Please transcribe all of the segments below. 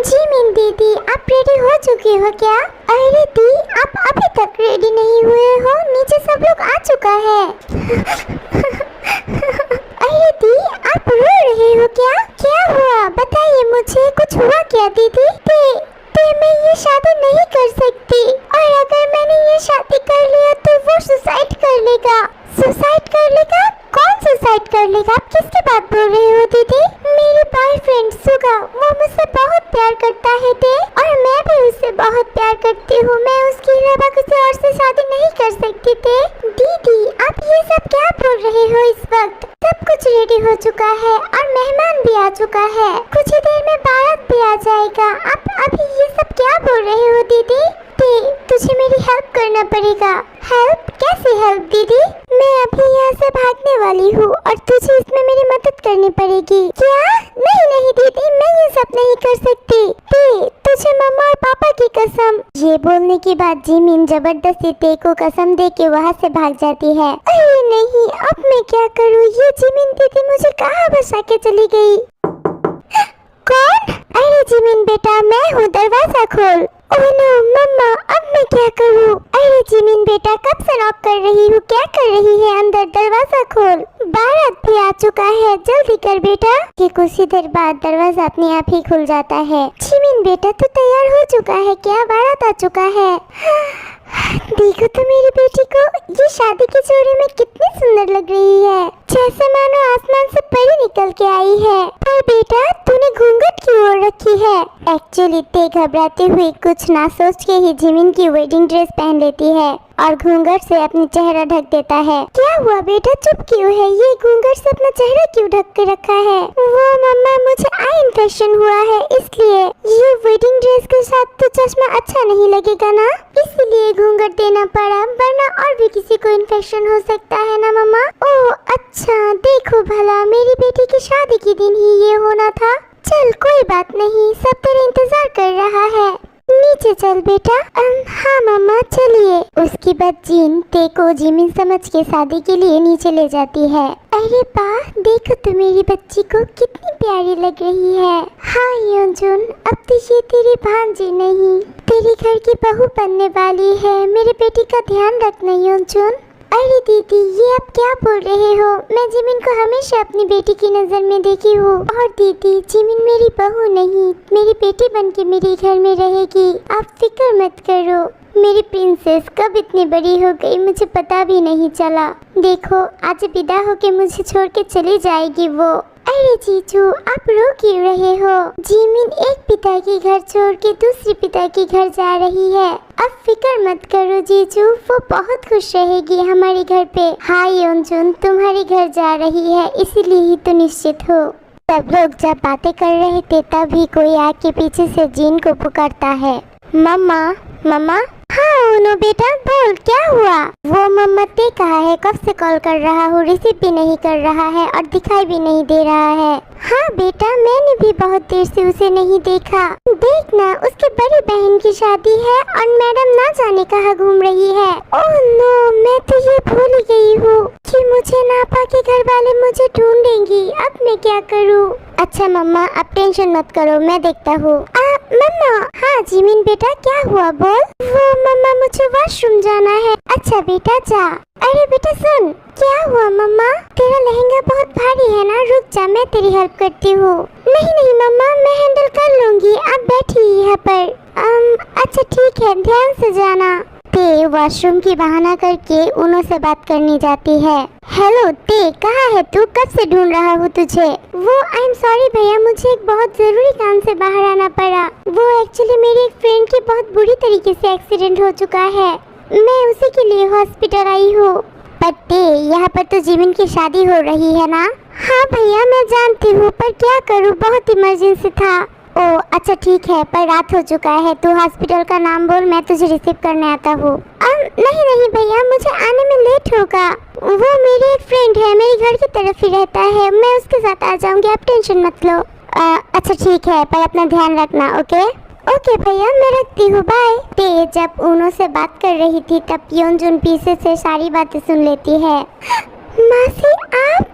Jimin दीदी, आप ready हो चुके हो क्या? अरे दी, आप अभी तक रेडी नहीं हुए हो, नीचे सब लोग आ चुका है। अरे दी, आप रो रहे हो क्या? क्या हुआ बताइए मुझे, कुछ हुआ क्या दीदी? मैं ये शादी नहीं कर सकती, और अगर मैंने ये शादी कर लिया तो वो सुसाइड कर लेगा। सुसाइड कर लेगा? कौन सुसाइड कर लेगा? आप किसकी बात बोल रहे हो दीदी? मेरे बॉयफ्रेंड सुगा, वो मुझसे बहुत प्यार करता है दे, और मैं भी उससे बहुत प्यार करती हूँ। मैं उसके अलावा किसी और से शादी नहीं कर सकती थे। दीदी, आप ये सब क्या बोल रहे हो? इस वक्त सब कुछ रेडी हो चुका है और मेहमान भी आ चुका है, कुछ ही देर में बारात भी आ जाएगा। आप अभी ये सब क्या बोल रहे हो दीदी? तुझे मेरी हेल्प करना पड़ेगा। हेल्प? कैसे हेल्प दीदी? मैं अभी यहाँ से भागने वाली हूँ और तुझे इसमें मेरी मदद करनी पड़ेगी। क्या? नहीं दीदी, मैं ये सब नहीं कर सकती। तुझे मम्मा और पापा की कसम। ये बोलने के बाद जिमिन जबरदस्ती ते को कसम दे के वहाँ से भाग जाती है। अरे नहीं, अब मैं क्या करूँ? ये जिमिन दीदी मुझे कहाँ बचा के चली गई? कौन? अरे जिमिन बेटा, मैं हूँ, दरवाजा खोल। ओह नो मम्मा, अब मैं क्या करूँ? अरे जिमिन बेटा, कब से नॉक कर रही हूँ, क्या कर रही है अंदर? दरवाजा खोल, बारात भी आ चुका है, जल्दी कर बेटा। कि कुछ ही देर बाद दरवाजा अपने आप ही खुल जाता है। जिमिन बेटा, तू तैयार हो चुका है क्या? बारात आ चुका है। देखो तो मेरी बेटी को, ये शादी की जोड़ी में कितनी सुंदर लग रही है, जैसे मानो आसमान से परी निकल के आई है। पर बेटा, तूने घूंघट क्यों ओढ़ रखी है? एक्चुअली ते घबराते हुए कुछ ना सोच के ही जिमिन की वेडिंग ड्रेस पहन लेती है और घूंघट से अपनी चेहरा ढक देता है। क्या हुआ बेटा, चुप क्यों है? ये घूंघट से अपना चेहरा क्यों ढक के रखा है? वो मम्मा, मुझे आई इन्फेक्शन हुआ है, इसलिए। ये वेडिंग ड्रेस के साथ तो चश्मा अच्छा नहीं लगेगा ना, इसलिए घूंघट देना पड़ा, वरना और भी किसी को इन्फेक्शन हो सकता है ना मम्मा। ओह अच्छा, देखो भला, मेरी बेटी की शादी के दिन ही ये होना था। चल कोई बात नहीं, सब तेरा इंतजार कर रहा है। नीचे चल बेटा। हाँ मम्मा, चलिए। उसके बाद जीन ते को जिमिन समझ के शादी के लिए नीचे ले जाती है। अरे बा, देखो तो मेरी बच्ची को कितनी प्यारी लग रही है। हाँ योंजुन, अब तो ये तेरी भांजी नहीं, तेरी घर की बहू बनने वाली है। मेरी बेटी का ध्यान रखना योंजुन। अरे दीदी, ये आप क्या बोल रहे हो? मैं जिमिन को हमेशा अपनी बेटी की नजर में देखी हूँ, और दीदी, जिमिन मेरी बहू नहीं, मेरी बेटी बनके मेरे घर में रहेगी। आप फिक्र मत करो। मेरी प्रिंसेस कब इतनी बड़ी हो गई, मुझे पता भी नहीं चला। देखो, आज विदा होके मुझे छोड़ के चली जाएगी वो। अरे जीजू, आप रो क्यों रहे हो? जिमिन एक पिता के घर छोड़ के दूसरे पिता के घर जा रही है। अब फिक्र मत करो जीजू, वो बहुत खुश रहेगी हमारे घर पे। हाँ योंजुन, तुम्हारे घर जा रही है, इसीलिए ही तो निश्चित हो। सब लोग जब बातें कर रहे थे तभी कोई आके पीछे से जीन को पुकारता है। मम्मा, मम्मा। हाँ उनो बेटा, बोल, क्या हुआ? वो मम्मा ते कहा है, कब से कॉल कर रहा हूँ, रिसीव भी नहीं कर रहा है और दिखाई भी नहीं दे रहा है। हाँ बेटा, मैंने भी बहुत देर से उसे नहीं देखा। देखना, उसके बड़ी बहन की शादी है और मैडम ना जाने कहाँ घूम रही है। ओह नो, मैं तो ये भूल गई हूँ कि मुझे नापा के घर वाले मुझे ढूंढेंगी। अब मैं क्या करूँ? अच्छा मम्मा, आप टेंशन मत करो, मैं देखता हूँ। मम्मा। हाँ जिमिन बेटा, क्या हुआ बोल? वो मम्मा, मुझे वॉशरूम जाना है। अच्छा बेटा जा। अरे बेटा सुन। क्या हुआ मम्मा? तेरा लहंगा बहुत भारी है ना, रुक जा, मैं तेरी हेल्प करती हूँ। नहीं मम्मा, मैं हैंडल कर लूंगी, आप बैठिए यहाँ पर। अच्छा ठीक है, ध्यान से जाना। ते वॉशरूम की बहाना करके उनो से बात करनी जाती है। हेलो ते, कहाँ है तू? कब से ढूंढ रहा हूँ तुझे। वो आई एम सॉरी भैया, मुझे एक बहुत जरूरी काम से बाहर आना पड़ा। वो एक्चुअली मेरी एक फ्रेंड की बहुत बुरी तरीके से एक्सीडेंट हो चुका है, मैं उसी के लिए हॉस्पिटल आई हूँ। ते, यहाँ पर तो जिमिन की शादी हो रही है ना? हाँ भैया मैं जानती हूँ, पर क्या करूँ, बहुत इमरजेंसी था। ओह अच्छा ठीक है, पर रात हो चुका है, तू हॉस्पिटल का नाम बोल, मैं तुझे रिसीव करने आता हूँ। नहीं भैया, मुझे आने में लेट होगा। वो मेरी एक फ्रेंड है, मेरे घर की तरफ ही रहता है, मैं उसके साथ आ जाऊंगी, आप टेंशन मत लो। अच्छा ठीक है, पर अपना ध्यान रखना। ओके भैया, मैं रखती हूँ, बाय। ते जब उनो से बात कर रही थी तब योंजुन पीछे से सारी बातें सुन लेती है। मासी आप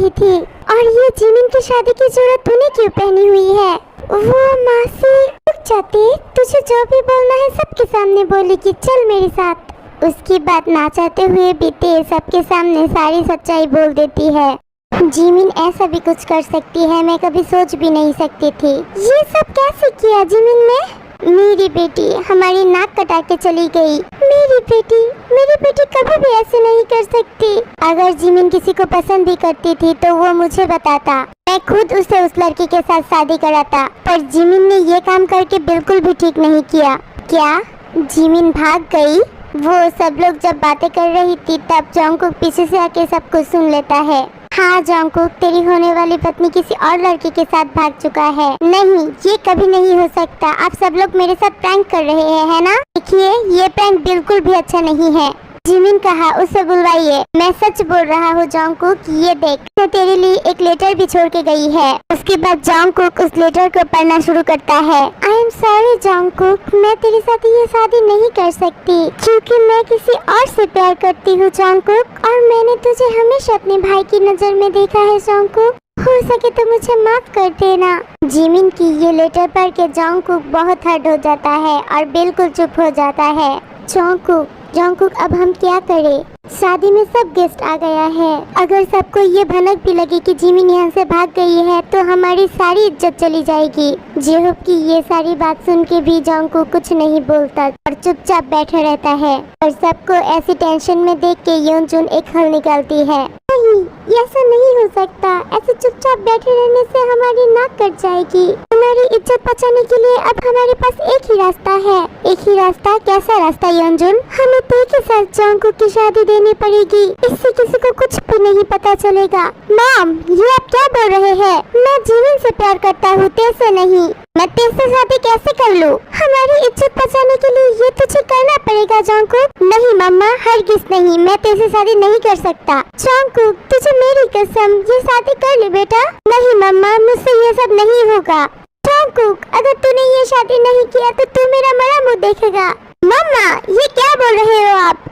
रही थी। और ये जिमिन की शादी की जरूरत तूने क्यों पहनी हुई है? वो मासी रुक जाती, तुझे जो भी बोलना है सबके सामने बोलेगी, चल मेरे साथ। उसकी बात ना चाहते हुए भी ते सबके सामने सारी सच्चाई बोल देती है। जिमिन ऐसा भी कुछ कर सकती है, मैं कभी सोच भी नहीं सकती थी। ये सब कैसे किया जिमिन ने? मेरी बेटी हमारी नाक कटा के चली गई। मेरी बेटी कभी भी ऐसे नहीं कर सकती। अगर जिमिन किसी को पसंद भी करती थी तो वो मुझे बताता, मैं खुद उसे उस लड़की के साथ शादी कराता। पर जिमिन ने ये काम करके बिल्कुल भी ठीक नहीं किया। क्या जिमिन भाग गई? वो सब लोग जब बातें कर रही थी तब जंगकुक पीछे से आके सब कुछ सुन लेता है। हाँ जंगकुक, तेरी होने वाली पत्नी किसी और लड़के के साथ भाग चुका है। नहीं, ये कभी नहीं हो सकता। आप सब लोग मेरे साथ प्रैंक कर रहे हैं, है ना? देखिए, ये प्रैंक बिल्कुल भी अच्छा नहीं है। जिमिन कहा, उसे बुलवाइए। मैं सच बोल रहा हूँ जंगकुक, ये देख, मैं तेरे लिए एक लेटर भी छोड़ के गई है। उसके बाद जंगकुक उस लेटर को पढ़ना शुरू करता है। आई एम सॉरी जंगकुक, मैं तेरे साथ ये शादी नहीं कर सकती क्योंकि मैं किसी और से प्यार करती हूँ जंगकुक, और मैंने तुझे हमेशा अपने भाई की नजर में देखा है जंगकुक। हो सके तो मुझे माफ कर देना। जिमिन की ये लेटर पढ़ के जंगकुक बहुत हर्ट हो जाता है और बिल्कुल चुप हो जाता है। जंगकुक अब हम क्या करें? शादी में सब गेस्ट आ गया है। अगर सबको ये भनक भी लगी कि जिमिन यहाँ से भाग गई है तो हमारी सारी इज्जत चली जाएगी। जेहोब की ये सारी बात सुन के भी जंगकुक कुछ नहीं बोलता और चुपचाप बैठा रहता है। और सबको ऐसी टेंशन में देख के योनजुन एक हल निकालती है। नहीं, ऐसा नहीं हो सकता। ऐसे चुपचाप बैठे रहने से हमारी नाक कट जाएगी। हमारी इज्जत बचाने के लिए अब हमारे पास एक ही रास्ता है। एक ही रास्ता? कैसा रास्ता योनजुन? हमें ते के साथ जंगकुक की शादी देनी पड़ेगी। इससे किसी को कुछ भी नहीं पता चलेगा। मॉम, ये आप क्या बोल रहे हैं? मैं जिमिन से प्यार करता हूँ, ते से नहीं। मैं ते से शादी कैसे कर लूँ? हमारी इज्जत बचाने के लिए ये तुझे करना पड़ेगा जंगकुक। नहीं मम्मा, हरगिज़ नहीं, मैं ते से शादी नहीं कर सकता। जंगकुक, तुझे मेरी कसम, ये शादी कर ले बेटा। नहीं मम्मा, मुझसे ये सब नहीं होगा। जंगकुक, अगर तूने ये शादी नहीं किया तो तू मेरा मरा मुँह देखेगा। मम्मा, ये क्या बोल रहे हो आप?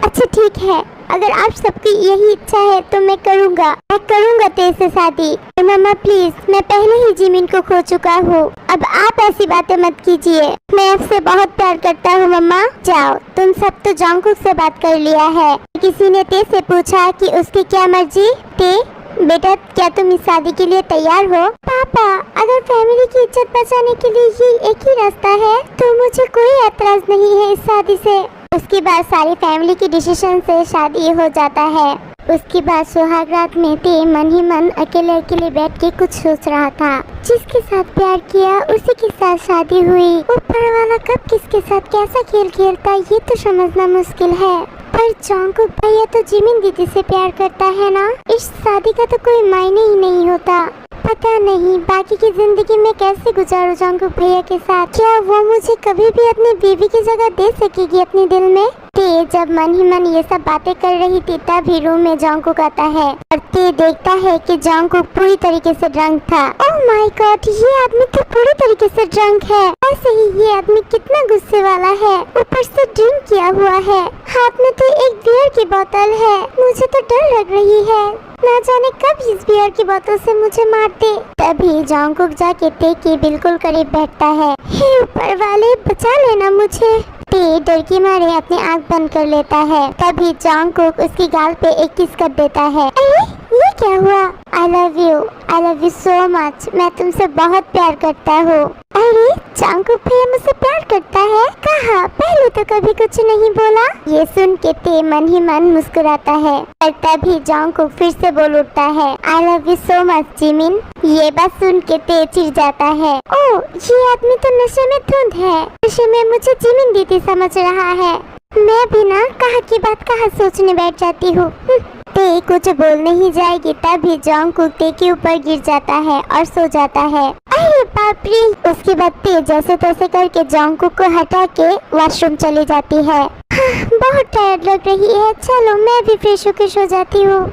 अच्छा ठीक है, अगर आप सबकी यही इच्छा है तो मैं करूँगा तेरे से शादी। मम्मा प्लीज, मैं पहले ही जिमिन को खो चुका हूँ, अब आप ऐसी बातें मत कीजिए। मैं आपसे बहुत प्यार करता हूँ मम्मा। जाओ, तुम सब तो जंगकुक से बात कर लिया है। किसी ने ते से पूछा कि उसकी क्या मर्जी? ते, बेटा क्या तुम इस शादी के लिए तैयार हो? पापा, अगर फैमिली की इज्जत बचाने के लिए ये एक ही रास्ता है तो मुझे कोई एतराज नहीं है इस शादी से। उसके बाद सारी फैमिली की डिसीजन से शादी हो जाता है। उसके बाद सुहाग रात में ते मन ही मन अकेले बैठ के कुछ सोच रहा था। जिसके साथ प्यार किया उसी के साथ शादी हुई। ऊपर वाला कब किसके साथ कैसा खेल खेलता ये तो समझना मुश्किल है। पर जंगकुक भैया तो जिमिन दीदी से प्यार करता है ना, इस शादी का तो कोई मायने ही नहीं होता। पता नहीं बाकी की जिंदगी में कैसे गुजारूं जंगकुक भैया के साथ। क्या वो मुझे कभी भी अपनी बीवी की जगह दे सकेगी अपने दिल में? ते जब मन ही मन ये सब बातें कर रही थी तभी रूम में जंगकुक आता है और ते देखता है कि जंगकुक पूरी तरीके से ड्रंक था। ओह माय गॉड, ये आदमी तो पूरी तरीके से ड्रंक है। ऐसे ही ये आदमी कितना गुस्से वाला है, ऊपर से ड्रिंक किया हुआ है। हाथ में तो एक बियर की बोतल है। मुझे तो डर लग रही है, ना जाने कब इस बियर की बोतल से मुझे मार दे। तभी जंगकुक जाके ते के बिल्कुल करीब बैठता है। हे ऊपर वाले, बचा लेना मुझे। ते डर के मारे अपनी आँख बंद कर लेता है। तभी जंगकुक उसकी गाल पे एक किस कर देता है। अरे ये क्या हुआ? I love you so much. मैं तुमसे बहुत प्यार करता हूँ। अरे जंगकुक भैया मुझसे प्यार करता है? कहा? पहले तो कभी कुछ नहीं बोला। ये सुन के ते मन ही मन मुस्कुराता है। और तभी जंगकुक फिर से बोल उठता है, I love you so much Jimin. ये बात सुन के ते चिढ़ जाता है। ओह, ये आदमी तो नशे में धुंध है। नशे में मुझे जिमिन दीदी समझ रहा है। मैं भी ना कहा की बात कहा सोचने बैठ जाती हूँ। ते कुछ बोलने ही जाएगी तभी जंगकुक ते के ऊपर गिर जाता है और सो जाता है। अरे बाप रे! उसके बाद ते जैसे तैसे करके जंगकुक को हटा के वॉशरूम चली जाती है। बहुत टायर्ड लग रही है, चलो मैं भी फ्रेश होकर सो जाती हूँ।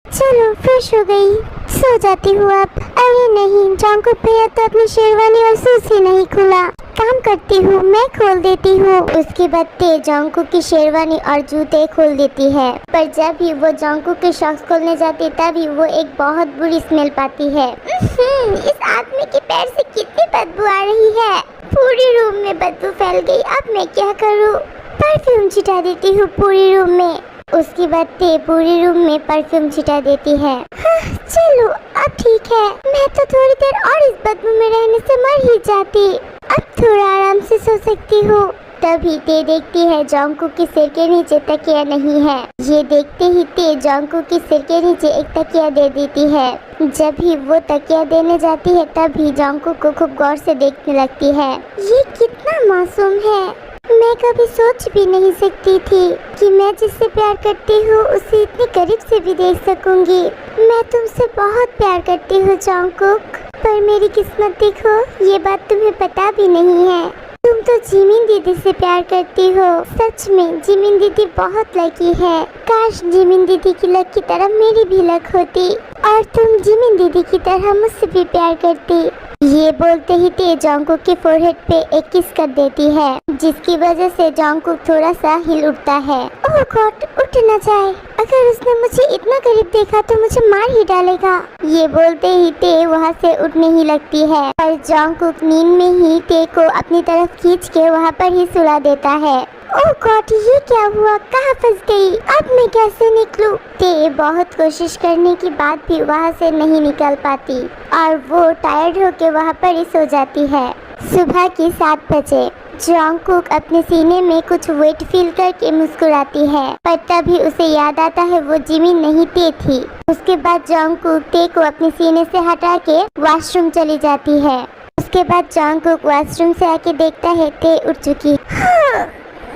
चलो फ्रेश हो गई, सो जाती हूँ अब। अरे नहीं, जंगकुक भैया तो अपनी शेरवानी और शूज ही नहीं खुला। काम करती हूँ, मैं खोल देती हूँ। उसके बाद ते जंगकुक की शेरवानी और जूते खोल देती है, पर जब भी वो जंगकुक के शॉक्स खोलने जाती तभी वो एक बहुत बुरी स्मेल पाती है। इस आदमी के पैर से कितनी बदबू आ रही है, पूरे रूम में बदबू फैल गई। अब मैं क्या करूँ? परफ्यूम छिटा देती हूँ पूरे रूम में। उसके बाद ते पूरे रूम में परफ्यूम छिटा देती है। हाँ, चलो अब ठीक है, मैं तो थोड़ी देर और इस बदबू में रहने से मर ही जाती। अब थोड़ा आराम से सो सकती हूँ। तभी ते देखती है जंगकुक के सिर के नीचे तकिया नहीं है। ये देखते ही ते जंगकुक के सिर के नीचे एक तकिया दे देती है। जब भी वो तकिया देने जाती है तभी जंगकुक को खूब गौर से देखने लगती है। ये कितना मासूम है, मैं कभी सोच भी नहीं सकती थी कि मैं जिससे प्यार करती हूँ उसे इतने करीब से भी देख सकूंगी। मैं तुमसे बहुत प्यार करती हूँ जंगकुक, पर मेरी किस्मत देखो, ये बात तुम्हें पता भी नहीं है। तुम तो जिमिन दीदी से प्यार करती हो। सच में जिमिन दीदी बहुत लकी है। काश जिमिन दीदी की लक की तरह मेरी भी लक होती और तुम जिमिन दीदी की तरह मुझसे भी प्यार करती। ये बोलते ही ते जंगकुक के फोरहेड पे एक किस कर देती है, जिसकी वजह से जंगकुक थोड़ा सा हिल उठता है। ओह गॉड, उठ न जाए, अगर उसने मुझे इतना करीब देखा तो मुझे मार ही डालेगा। ये बोलते ही ते वहाँ से उठने ही लगती है, पर जंगकुक नींद में ही ते को अपनी तरफ खींच के वहाँ पर ही सुला देता है। ओह गॉड, ये क्या हुआ, कहाँ फंस गई, अब मैं कैसे निकलूं? ते बहुत कोशिश करने के बाद भी वहाँ से नहीं निकल पाती और वो टायर्ड होके वहाँ पर ही सो जाती है। सुबह के 7 बजे जंगकुक अपने सीने में कुछ वेट फील करके मुस्कुराती है, पर तभी उसे याद आता है वो जिमिन नहीं ते थी। उसके बाद जंगकुक ते को अपने सीने से हटा के वॉशरूम चली जाती है। उसके बाद जंगकुक वॉशरूम से आके देखता है ते उठ चुकी।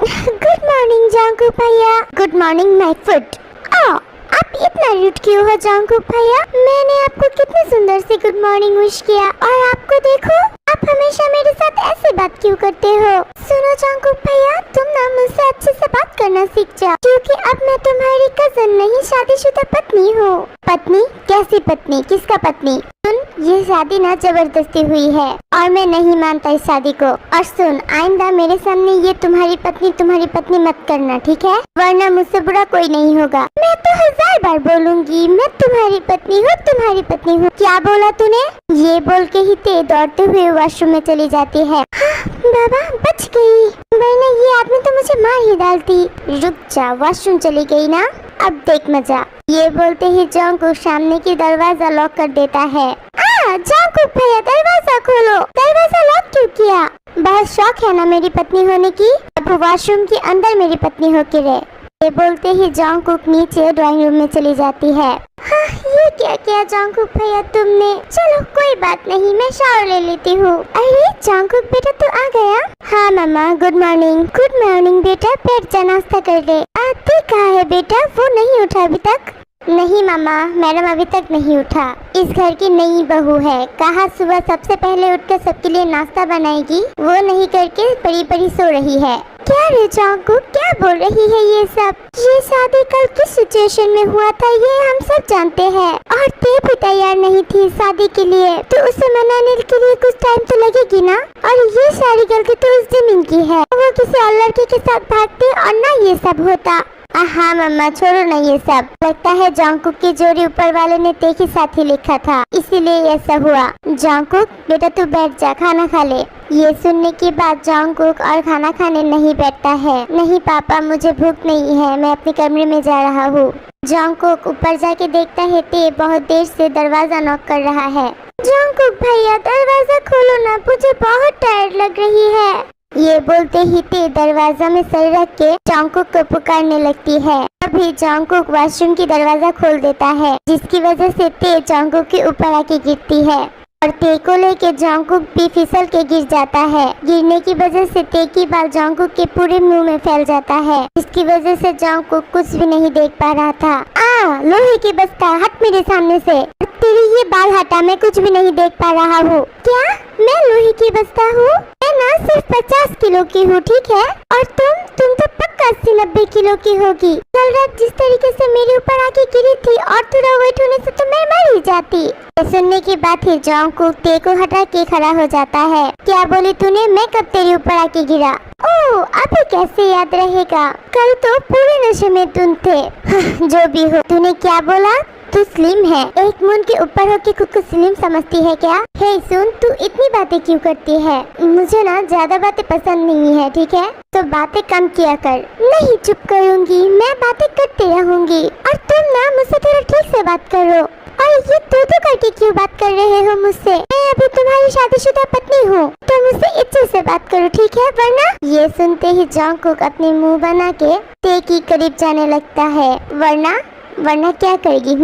गुड मॉर्निंग जंगकुक भैया। Good morning my foot. आप इतना रूड क्यों हो जंगकुक भैया? मैंने आपको कितनी सुंदर से गुड मॉर्निंग विश किया और आपको देखो, आप हमेशा मेरे साथ ऐसे बात क्यों करते हो? सुनो जंगकुक भैया, तुम ना मुझसे अच्छे से बात करना सीख जाओ, क्योंकि अब मैं तुम्हारी कजन नहीं शादीशुदा पत्नी हूँ। पत्नी? कैसी पत्नी, किसका पत्नी? सुन, ये शादी ना जबरदस्ती हुई है और मैं नहीं मानता इस शादी को। और सुन, आइंदा मेरे सामने ये तुम्हारी पत्नी मत करना, ठीक है? वरना मुझसे बुरा कोई नहीं होगा। मैं तो 1000 बार बोलूंगी, मैं तुम्हारी पत्नी हूँ। क्या बोला तूने? ये बोल के ही ते दौड़ते हुए वॉशरूम में चली जाती है। हाँ, बाबा बच गई, वरना ये आदमी तो मुझे मार ही डालती। रुक जा, वॉशरूम चली गई ना, अब देख मजा। ये बोलते ही जंगकुक सामने की दरवाजा लॉक कर देता है। जंगकुक भैया, दरवाजा खोलो। दरवाजा लॉक क्यों किया? बहुत शौक है ना मेरी पत्नी होने की, अब वॉशरूम के अंदर मेरी पत्नी होके रहे। ये बोलते ही जंगकुक नीचे ड्राइंग रूम में चली जाती है। हाँ, ये क्या किया जंगकुक भैया तुमने? चलो कोई बात नहीं, मैं शावर ले लेती हूँ। अरे जंगकुक बेटा, तू आ गया? हाँ मम्मा, गुड मॉर्निंग। गुड मॉर्निंग बेटा, बैठ जा, नाश्ता कर ले। आते कहाँ है बेटा? वो नहीं उठा अभी तक? नहीं मामा, मैडम अभी तक नहीं उठा। इस घर की नई बहू है, कहा सुबह सबसे पहले उठकर सबके लिए नाश्ता बनाएगी, वो नहीं करके पड़ी सो रही है। क्या रे जंगकुक, क्या बोल रही है ये सब? ये शादी कल किस सिचुएशन में हुआ था ये हम सब जानते हैं, और ते भी तैयार नहीं थी शादी के लिए, तो उसे मनाने के लिए कुछ टाइम तो लगेगी ना। और ये सारी गलती तो उस जमीन की है, वो किसी और लड़के के साथ भागते और ना ये सब होता। हाँ मम्मा, छोड़ो ना ये सब। लगता है जंगकुक की जोड़ी ऊपर वाले ने ते के साथ ही लिखा था, इसीलिए ऐसा हुआ। जंगकुक बेटा, तू बैठ जा, खाना खा ले। ये सुनने के बाद जंगकुक और खाना खाने नहीं बैठता है। नहीं पापा, मुझे भूख नहीं है, मैं अपने कमरे में जा रहा हूँ। जंगकुक ऊपर जाके देखता है ते बहुत देर से दरवाजा नॉक कर रहा है। जंगकुक भैया, दरवाजा खोलो ना, मुझे बहुत टायर्ड लग रही है। ये बोलते ही ते दरवाजा में सर रख के जंगकुक को पुकारने लगती है। अभी जंगकुक वॉशरूम की दरवाजा खोल देता है, जिसकी वजह से ते जंगकुक के ऊपर आके गिरती है और ते को लेके जंगकुक भी फिसल के गिर जाता है। गिरने की वजह से ते की बाल जंगकुक के पूरे मुंह में फैल जाता है, जिसकी वजह से जंगकुक कुछ भी नहीं देख पा रहा था। लोहे की बस्ता, हट मेरे सामने से। तेरी ये बाल हटा, मैं कुछ भी नहीं देख पा रहा हूँ। क्या मैं लोहे की बस्ता हूँ? मैं ना सिर्फ 50 किलो की हूँ, ठीक है? और तुम तो पक्का 80-90 किलो की होगी। कल रात जिस तरीके से मेरे ऊपर आके गिरी थी और थोड़ा वेट होने से तो मैं मर ही जाती। सुनने की बात है जॉन्गकुक ते को हटा के खड़ा हो जाता है। क्या बोली तूने? मैं कब तेरे ऊपर आके गिरा? ओह, अभी कैसे याद रहेगा? कल तो पूरे नशे में तुम थे। जो भी हो, तूने क्या बोला? तू स्लिम है। एक मून के ऊपर होके खुद को स्लिम समझती है क्या? हे सुन, तू इतनी बातें क्यों करती है? मुझे ना ज्यादा बातें पसंद नहीं है, ठीक है? तो बातें कम किया कर। नहीं चुप करूंगी, मैं बातें करती रहूंगी। और तुम ना मुझसे थोड़ा ठीक से बात करो। और ये तू करके क्यों बात कर रहे हो मुझसे? मैं अभी तुम्हारी शादीशुदा पत्नी हूँ, तो मुझसे इज्जत से बात करो, ठीक है? वरना। ये सुनते ही जॉन्गकुक अपने मुंह बना के ते के करीब जाने लगता है। वरना क्या करेगी?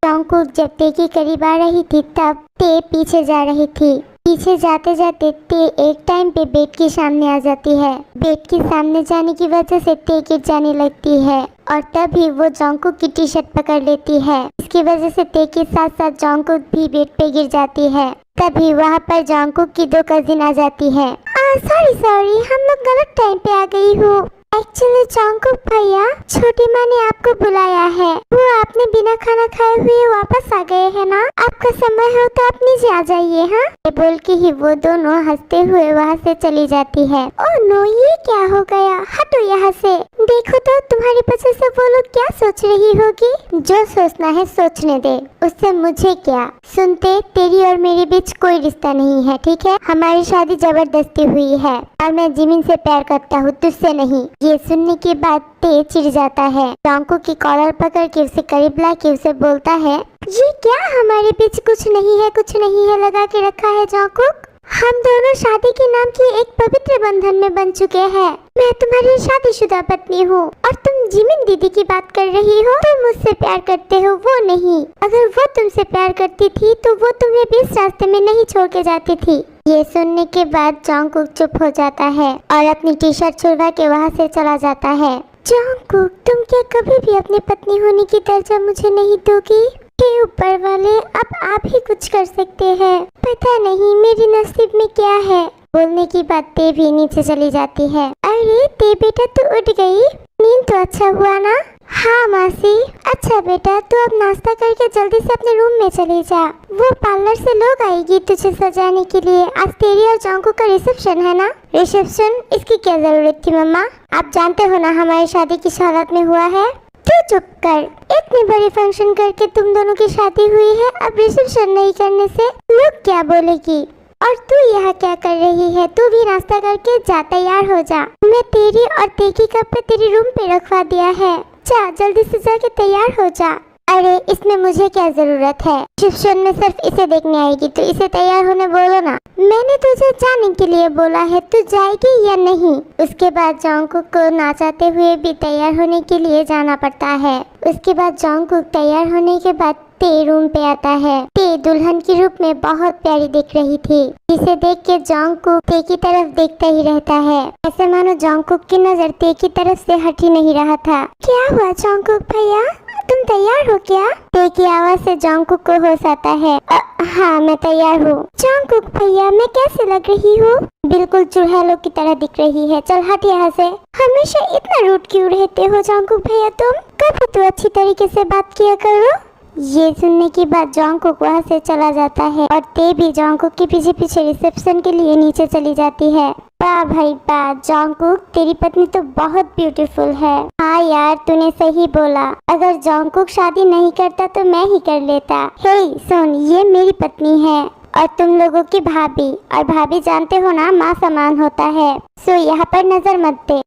जॉन्गकुक जब ते के करीब आ रही थी तब ते पीछे जा रही थी। पीछे जाते जाते ते एक टाइम पे बेड के सामने आ जाती है। बेड के सामने जाने की वजह से ते गिर जाने लगती है और तभी वो जॉन्गकुक की टी शर्ट पकड़ लेती है। इसकी वजह से ते के साथ साथ जॉन्गकुक भी बेड पे गिर जाती है। तभी वहाँ पर जॉन्गकुक की 2 कजिन आ जाती है। सॉरी, हम लोग गलत टाइम पे आ गई हूँ। एक्चुअली जॉन्गकुक भैया, छोटी माँ ने आपको बुलाया है। वो आपने बिना खाना खाए हुए वापस आ गए हैं ना? आपका समय हो तो आप नीचे आ जाइए। हाँ, ये बोल के ही वो दोनों हंसते हुए वहाँ से चली जाती है। ओह नो, ये क्या हो गया? हटो यहाँ से। देखो तो तुम्हारी वजह से वो लोग क्या सोच रही होगी। जो सोचना है सोचने दे, उससे मुझे क्या। सुनते, तेरी और मेरे बीच कोई रिश्ता नहीं है, ठीक है? हमारी शादी जबरदस्ती हुई है और मैं जिमिन से प्यार करता हूँ, तुझसे नहीं। ये सुनने के बाद ते चिढ़ जाता है। जॉन्गकुक की कॉलर पकड़ के उसे करीब ला के उसे बोलता है, ये क्या हमारे बीच कुछ नहीं है लगा के रखा है जॉन्गकुक? हम दोनों शादी के नाम की एक पवित्र बंधन में बन चुके हैं। मैं तुम्हारी शादीशुदा पत्नी हूँ और तुम जिमिन दीदी की बात कर रही हो। तुम मुझसे प्यार करते हो, वो नहीं। अगर वो तुमसे प्यार करती थी तो वो तुम्हें भी इस रास्ते में नहीं छोड़ के जाती थी। ये सुनने के बाद जॉन्गकुक चुप हो जाता है और अपनी टी शर्ट छुड़वा के वहाँ से चला जाता है। जॉन्गकुक, तुम क्या कभी भी अपनी पत्नी होने की दर्जा मुझे नहीं दोगी? हे ऊपर वाले, अब आप ही कुछ कर सकते हैं। पता नहीं मेरी नसीब में क्या है। बोलने की बात ते भी नीचे चली जाती है। अरे ते बेटा, तू उठ गई? नींद तो अच्छा हुआ ना? हाँ मासी। अच्छा बेटा, तू अब नाश्ता करके जल्दी से अपने रूम में चली जा। वो पार्लर से लोग आएगी तुझे सजाने के लिए। आज तेरी और जॉन्गकुक का रिसेप्शन है ना? रिसेप्शन? इसकी क्या जरूरत थी मम्मा? आप जानते हो ना हमारी शादी किस हालत में हुआ है। तू चुप कर। इतनी बड़ी फंक्शन करके तुम दोनों की शादी हुई है, अब रिसेप्शन नहीं करने से लोग क्या बोलेगी? और तू यहाँ क्या कर रही है? तू भी नाश्ता करके जा, तैयार हो जा। मैं तेरी और ते की कपड़े तेरे रूम पे रखवा दिया है। जा, जल्दी से जाके तैयार हो जा। अरे इसमें मुझे क्या जरूरत है? रिसेप्शन में सिर्फ इसे देखने आएगी, तो इसे तैयार होने बोलो ना। मैंने तुझे जाने के लिए बोला है, तू जाएगी या नहीं? उसके बाद जॉन्गकुक को नाचाते हुए भी तैयार होने के लिए जाना पड़ता है। उसके बाद जॉन्गकुक तैयार होने के बाद ते रूम पे आता है। ते दुल्हन के रूप में बहुत प्यारी दिख रही थी, जिसे देख के जॉन्गकुक ते की तरफ देखता ही रहता है। ऐसे मानो जॉन्गकुक की नजर ते की तरफ से हट ही नहीं रहा था। क्या हुआ जॉन्गकुक भैया, तुम तैयार हो क्या? ते की आवाज से जॉन्गकुक को होश आता है। हाँ, मैं तैयार हूँ। जॉन्गकुक भैया, मैं कैसे लग रही हूँ? बिल्कुल चूल्हा की तरह दिख रही है। चल हट यहाँ से। हमेशा इतना रूड क्यों रहते हो जॉन्गकुक भैया तुम? कभी तो अच्छी तरीके से बात किया करो। ये सुनने के बाद जॉन्गकुक वहाँ से चला जाता है और ते भी जॉन्गकुक के पीछे पीछे रिसेप्शन के लिए नीचे चली जाती है। वाह भाई वाह जॉन्गकुक, तेरी पत्नी तो बहुत ब्यूटीफुल है। हाँ यार, तूने सही बोला। अगर जॉन्गकुक शादी नहीं करता तो मैं ही कर लेता। हे सुन, ये मेरी पत्नी है और तुम लोगों की भाभी, और भाभी जानते हो ना माँ समान होता है। सो यहाँ पर नजर मत दे।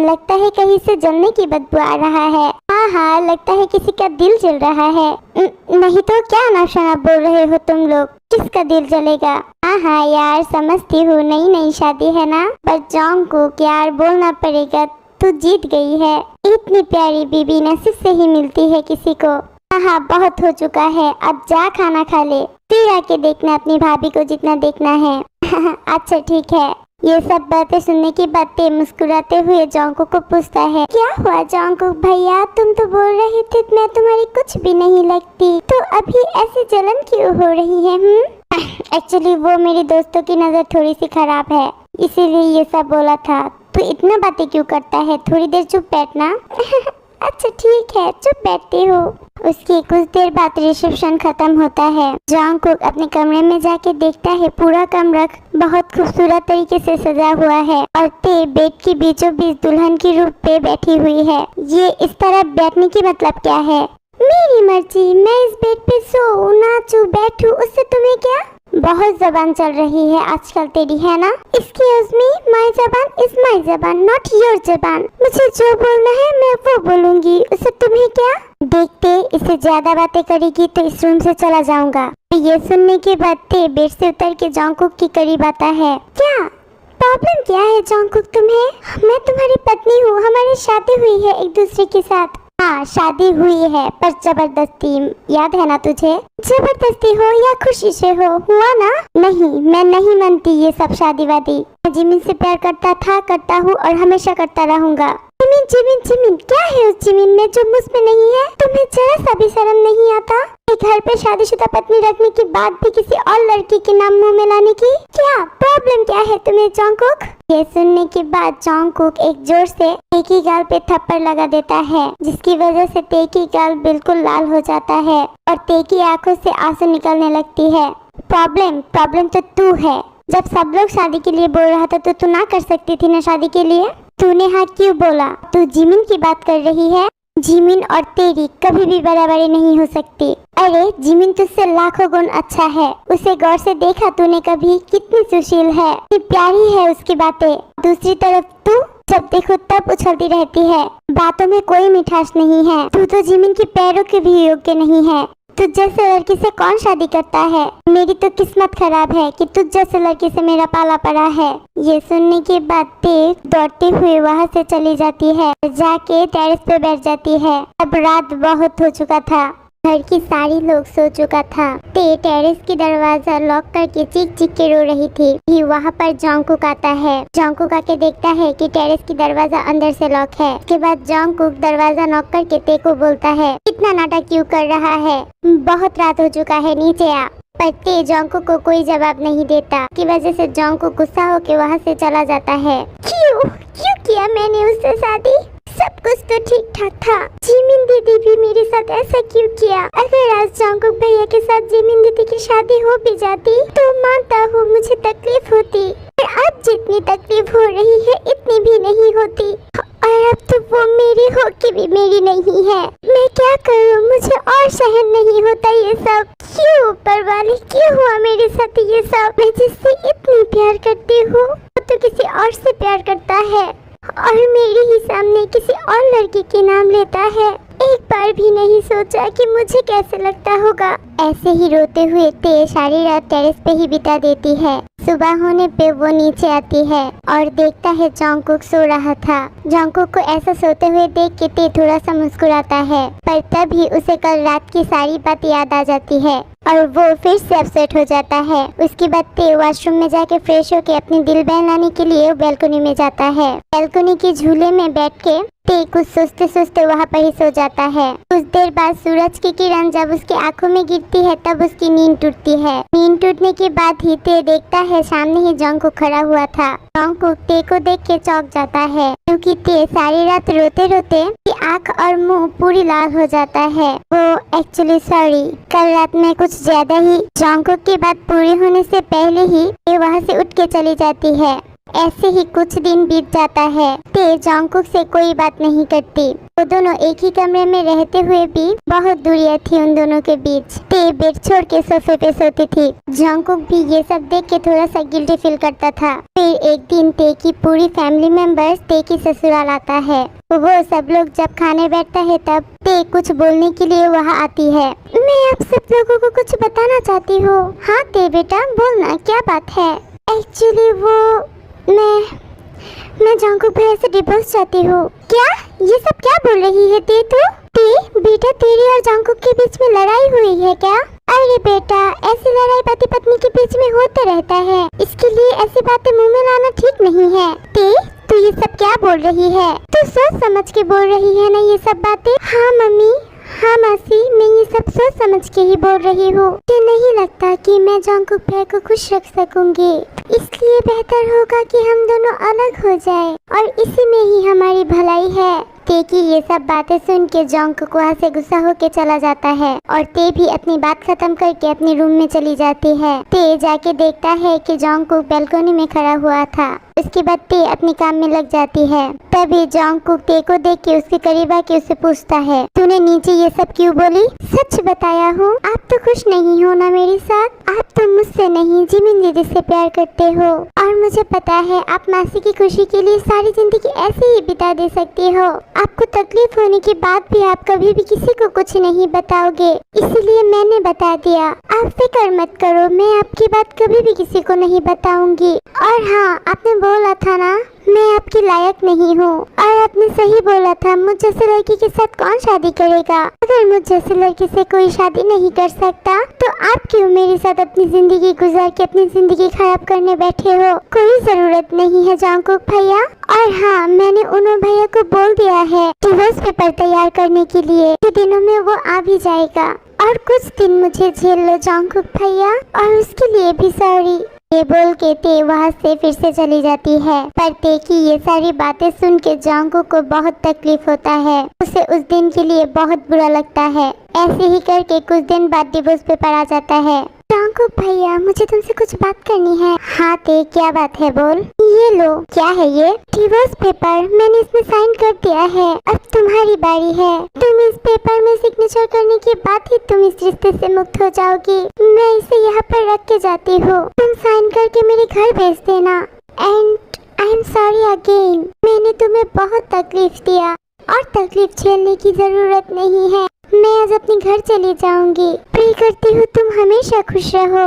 लगता है कहीं से जलने की बदबू आ रहा है। हाँ, लगता है किसी का दिल जल रहा है। नहीं तो क्या नाशना बोल रहे हो तुम लोग? किसका दिल जलेगा? हाँ यार, समझती हूँ, नई नई शादी है ना। पर जॉन्गकुक यार, बोलना पड़ेगा, तू जीत गई है। इतनी प्यारी बीबी नसीब से ही मिलती है किसी को। हाँ, बहुत हो चुका है, अब जा खाना खा ले, फिर आके देखना अपनी भाभी को जितना देखना है। अच्छा ठीक है। ये सब बातें सुनने के बाद ते मुस्कुराते हुए जॉन्गकुक को पूछता है, क्या हुआ जॉन्गकुक भैया, तुम तो बोल रहे थे मैं तुम्हारी कुछ भी नहीं लगती, तो अभी ऐसी जलन क्यों हो रही है? एक्चुअली वो मेरी दोस्तों की नजर थोड़ी सी खराब है, इसीलिए ये सब बोला था। तू इतना बातें क्यों करता है? थोड़ी देर चुप बैठना। अच्छा ठीक है, चुप बैठती हूँ। उसके कुछ देर बाद रिसेप्शन खत्म होता है। जंगकुक अपने कमरे में जाके देखता है पूरा कमरा बहुत खूबसूरत तरीके से सजा हुआ है और ते बेड की बीचों बीच दुल्हन की रूप पे बैठी हुई है। ये इस तरह बैठने की मतलब क्या है? मेरी मर्जी, मैं इस बेड पे सोऊं, नाचूं, बैठूं, उससे तुम्हें क्या? बहुत जबान चल रही है आजकल तेरी, है ना? Excuse me, my जबान is my जबान, not your जबान। मुझे जो बोलना है मैं वो बोलूंगी, उससे तुम्हें क्या? देखते इससे ज्यादा बातें करेगी तो इस रूम से चला जाऊंगा। ये सुनने के बाद ते बेड से उतर के जंगकुक के करीब आता है। क्या प्रॉब्लम क्या है जंगकुक तुम्हें? मैं तुम्हारी पत्नी हूँ, हमारी शादी हुई है एक दूसरे के साथ। हाँ शादी हुई है पर जबरदस्ती, याद है ना तुझे? जबरदस्ती हो या खुशी से हो, हुआ ना? नहीं, मैं नहीं मानती ये सब शादी वादी। मैं जिमिन से प्यार करता हूँ और हमेशा करता रहूंगा। जिमिन जिमिन जिमिन, क्या है उस जिमिन में जो मुझ में नहीं है? तुम्हें जरा सा भी शर्म नहीं आता? एक घर पे शादीशुदा पत्नी रखने के बाद भी किसी और लड़की के नाम मुंह में लाने की? क्या प्रॉब्लम क्या है तुम्हें जंगकुक? ये सुनने के बाद जंगकुक एक जोर से ते की गाल पे थप्पड़ लगा देता है, जिसकी वजह से ते की गाल बिल्कुल लाल हो जाता है और ते की आंखों से आंसू निकलने लगती है। प्रॉब्लम तो तू है। जब सब लोग शादी के लिए बोल रहा था तो तू ना कर सकती थी ना शादी के लिए? तूने हाँ क्यों बोला? तू जिमिन की बात कर रही है? जिमिन और तेरी कभी भी बराबरी नहीं हो सकती। अरे जिमिन तुझसे लाखों गुण अच्छा है, उसे गौर से देखा तूने कभी? कितनी सुशील है, कितनी प्यारी है उसकी बातें। दूसरी तरफ तू जब देखो तब उछलती रहती है, बातों में कोई मिठास नहीं है। तू तो जिमिन के पैरों के भी योग्य नहीं है। तुझ जैसे लड़की से कौन शादी करता है? मेरी तो किस्मत खराब है कि तुझ जैसे लड़की से मेरा पाला पड़ा है। ये सुनने के बाद ते दौड़ते हुए वहाँ से चली जाती है, जाके टेरेस पे बैठ जाती है। अब रात बहुत हो चुका था, घर की सारी लोग सो चुका था। ते टेरेस की दरवाजा लॉक करके चीख चीख के रो रही थी। वहाँ पर जंगकुक आता है। जंगकुक आके देखता है कि टेरेस की दरवाजा अंदर से लॉक है। उसके बाद जंगकुक दरवाजा नॉक करके ते को बोलता है, इतना नाटक क्यों कर रहा है? बहुत रात हो चुका है, नीचे आ। पर ते जंगकुक को कोई जवाब नहीं देता, की वजह से जंगकुक गुस्सा होके वहाँ से चला जाता है। क्यों किया मैंने उससे शादी? सब कुछ तो ठीक ठाक था। जिमिन दीदी भी मेरे साथ ऐसा क्यों किया? अगर आज जंगकुक भैया के साथ जिमिन दीदी की शादी हो भी जाती तो मानता हूँ मुझे तकलीफ होती, पर अब जितनी तकलीफ हो रही है इतनी भी नहीं होती। और अब तो वो मेरी होके भी मेरी नहीं है। मैं क्या करूँ, मुझे और सहन नहीं होता ये सब। क्यों ऊपर वाले, क्यों हुआ मेरे साथ ये सब? मैं जिससे इतनी प्यार करती हूँ वो तो किसी और से प्यार करता है और मेरे ही सामने किसी और लड़की के नाम लेता है। एक बार भी नहीं सोचा कि मुझे कैसे लगता होगा। ऐसे ही रोते हुए ते सारी रात टेरेस पे ही बिता देती है। सुबह होने पे वो नीचे आती है और देखता है जंगकुक सो रहा था। जंगकुक को ऐसा सोते हुए देख के ते थोड़ा सा मुस्कुराता है, पर तभी उसे कल रात की सारी बात याद आ जाती है और वो फिर से अपसेट हो जाता है। उसके बाद ते वॉशरूम में जाके फ्रेश होके अपनी दिल बहलाने के लिए बैल्कनी में जाता है। बैल्कनी के झूले में बैठ के ते कुछ सोचते सोचते वहाँ पर ही सो जाता है। कुछ देर बाद सूरज की किरण जब उसकी आंखों में गिरती है तब उसकी नींद टूटती है। नींद टूटने के बाद ही ते देखता है सामने ही जंगकुक खड़ा हुआ था। जंगकुक ते को देख के चौंक जाता है, क्योंकि ते सारी रात रोते रोते आँख और मुंह पूरी लाल हो जाता है। वो एक्चुअली सॉरी, कल रात में कुछ ज्यादा ही जंगकुक की बात पूरी होने से पहले ही ते वहाँ से उठ के चली जाती है। ऐसे ही कुछ दिन बीत जाता है। ते जंगकुक से कोई बात नहीं करती। वो दोनों एक ही कमरे में रहते हुए भी बहुत दूरियां थी उन दोनों के बीच। ते बेड छोड़ के सोफे पे सोती थी। जंगकुक भी ये सब देख के थोड़ा सा गिल्टी फील करता था। फिर एक दिन ते की पूरी फैमिली मेंबर्स ते की ससुराल आता है। वो सब लोग जब खाने बैठता है तब ते कुछ बोलने के लिए वहाँ आती है। मैं आप सब लोगों को कुछ बताना चाहती हूँ। हाँ ते बेटा बोलना, क्या बात है? एक्चुअली वो मैं जंगकुक भैया से डिवोर्स चाहती हूँ। क्या? ये सब क्या बोल रही है ते तू? ते बेटा तेरी और जंगकुक के बीच में लड़ाई हुई है क्या? अरे बेटा ऐसी लड़ाई पति पत्नी के बीच में होते रहता है, इसके लिए ऐसी बातें मुंह में लाना ठीक नहीं है। ते तू ये सब क्या बोल रही है? तू सोच समझ के बोल रही है ना ये सब बातें? हाँ मम्मी, हाँ मासी, मैं ये सब सोच समझ के ही बोल रही हूँ। मुझे नहीं लगता कि मैं जंगकुक भैया को खुश रख सकूंगी। इसलिए बेहतर होगा कि हम दोनों अलग हो जाएं और इसी में ही हमारी भलाई है। ते की ये सब बातें सुन के जोंगकुक वहाँ से गुस्सा होके चला जाता है और ते भी अपनी बात खत्म करके अपने रूम में चली जाती है। ते जाके देखता है कि जोंगकुक बालकनी में खड़ा हुआ था। उसके बाद ते अपने काम में लग जाती है। तभी जोंगकुक ते को देख के उसके करीब आके उससे पूछता है, तूने नीचे ये सब क्यों बोली? सच बताया हूँ। आप तो खुश नहीं हो ना मेरे साथ? आप तो मुझसे नहीं जिमिन दीदी से प्यार करते हो और मुझे पता है आप मासी की खुशी के लिए सारी जिंदगी ऐसे ही बिता दे सकते हो। आपको तकलीफ होने के बाद भी आप कभी भी किसी को कुछ नहीं बताओगे, इसलिए मैंने बता दिया। आप फिक्र मत करो, मैं आपकी बात कभी भी किसी को नहीं बताऊंगी। और हाँ, आपने बोला था ना मैं आपकी लायक नहीं हूँ और आपने सही बोला था। मुझ जैसे लड़की के साथ कौन शादी करेगा? अगर मुझ जैसे लड़की से कोई शादी नहीं कर सकता तो आप क्यों मेरे साथ अपनी जिंदगी गुजार के अपनी जिंदगी खराब करने बैठे हो? कोई जरूरत नहीं है जोंगकुक भैया। और हाँ, मैंने उन्होंने भैया को बोल दिया है डिवोर्स पेपर तैयार करने के लिए। कुछ दिनों में वो आ भी जाएगा और कुछ दिन मुझे झेल लो जोंगकुक भैया, और उसके लिए भी सॉरी। ये बोल के ते वहाँ से फिर से चली जाती है। पर ते की ये सारी बातें सुन के जोंगकुक को बहुत तकलीफ होता है। उसे उस दिन के लिए बहुत बुरा लगता है। ऐसे ही करके कुछ दिन बाद डिवोर्स पेपर आ जाता है। जोंगकुक भैया, मुझे तुमसे कुछ बात करनी है। हाँ ते, क्या बात है बोल। ये लो। क्या है ये? Divorce paper. मैंने इसमें साइन कर दिया है, अब तुम्हारी बारी है। तुम इस पेपर में सिग्नेचर करने के बाद ही तुम इस रिश्ते से मुक्त हो जाओगी। मैं इसे यहाँ पर रख के जाती हूँ, तुम साइन करके मेरे घर भेज देना। And I am sorry again, मैंने तुम्हें बहुत तकलीफ दिया और तकलीफ झेलने की जरूरत नहीं है। मैं आज अपने घर चली जाऊंगी। प्रे करती हूँ तुम हमेशा खुश रहो।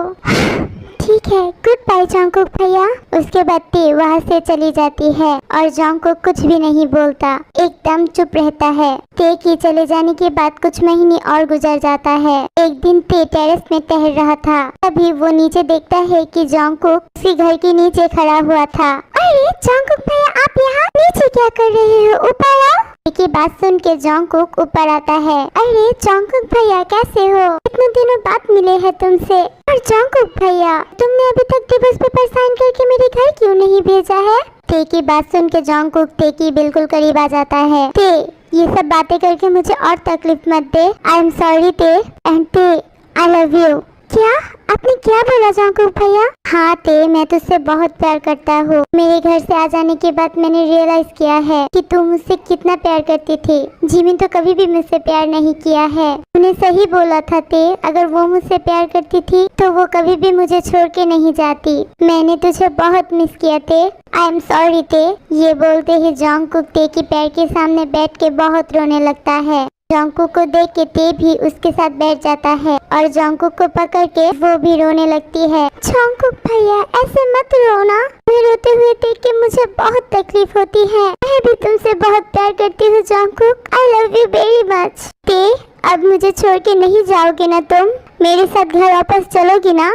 ठीक है, गुड बाय जोंगकुक भैया। उसके बाद ते वहाँ से चली जाती है और जोंगकुक कुछ भी नहीं बोलता, एकदम चुप रहता है। ते की चले जाने के बाद कुछ महीने और गुजर जाता है। एक दिन ते टेरेस में टहल रहा था, तभी वो नीचे देखता है कि जोंगकुक उसी घर के नीचे खड़ा हुआ था। अरे जोंगकुक भैया, आप यहाँ नीचे क्या कर रहे हो? ऊपर आओ। की बात सुन के जोंगकुक ऊपर आता है। अरे जोंगकुक भैया, कैसे हो? इतने दिनों बाद मिले हैं तुमसे। और जोंगकुक भैया, तुमने अभी तक डिवोर्स पेपर साइन करके मेरे घर क्यों नहीं भेजा है? ते की बात सुन के जोंगकुक ते की बिल्कुल करीब आ जाता है। ते, ये सब बातें करके मुझे और तकलीफ मत दे। आई एम सॉरी ते, एंड ते आई लव यू। क्या? आपने क्या बोला जोंगकुक भैया? हाँ ते, मैं तुझसे बहुत प्यार करता हूँ। मेरे घर से आ जाने के बाद मैंने रियलाइज किया है कि तू मुझसे कितना प्यार करती थी। जिमिन तो कभी भी मुझसे प्यार नहीं किया है। तूने सही बोला था ते, अगर वो मुझसे प्यार करती थी तो वो कभी भी मुझे छोड़ के नहीं जाती। मैंने तुझे बहुत मिस किया ते। आई एम सॉरी ते। ये बोलते ही जोंगकुक ते के पैर के सामने बैठ के बहुत रोने लगता है। जोंगकुक को देख के ते भी उसके साथ बैठ जाता है और जोंगकुक को पकड़ के वो भी रोने लगती है। जोंगकुक भैया, ऐसे मत रोना। मैं रोते हुए देख के मुझे बहुत तकलीफ होती है। मैं भी तुमसे बहुत प्यार करती हूँ Jungkook. I love you very much. ते, अब मुझे छोड़ के नहीं जाओगे ना तुम? मेरे साथ घर वापस चलोगी ना?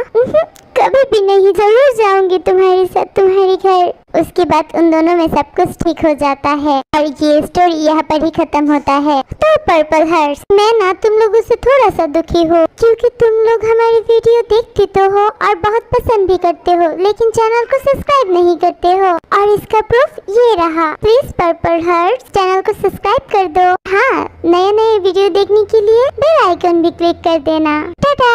कभी भी नहीं, जरूर जाऊंगी तुम्हारे साथ तुम्हारे घर। उसके बाद उन दोनों में सब कुछ ठीक हो जाता है और ये स्टोरी यहाँ पर ही खत्म होता है। तो पर्पल हार्ट्स, मैं ना तुम लोगों से थोड़ा सा दुखी हूँ क्योंकि तुम लोग हमारी वीडियो देखते तो हो और बहुत पसंद भी करते हो, लेकिन चैनल को सब्सक्राइब नहीं करते हो। और इसका प्रूफ ये रहा। प्लीज पर्पल हार्ट्स, चैनल को सब्सक्राइब कर दो। हाँ, नए नए वीडियो देखने के लिए बेल आइकन भी क्लिक कर देना। टाटा।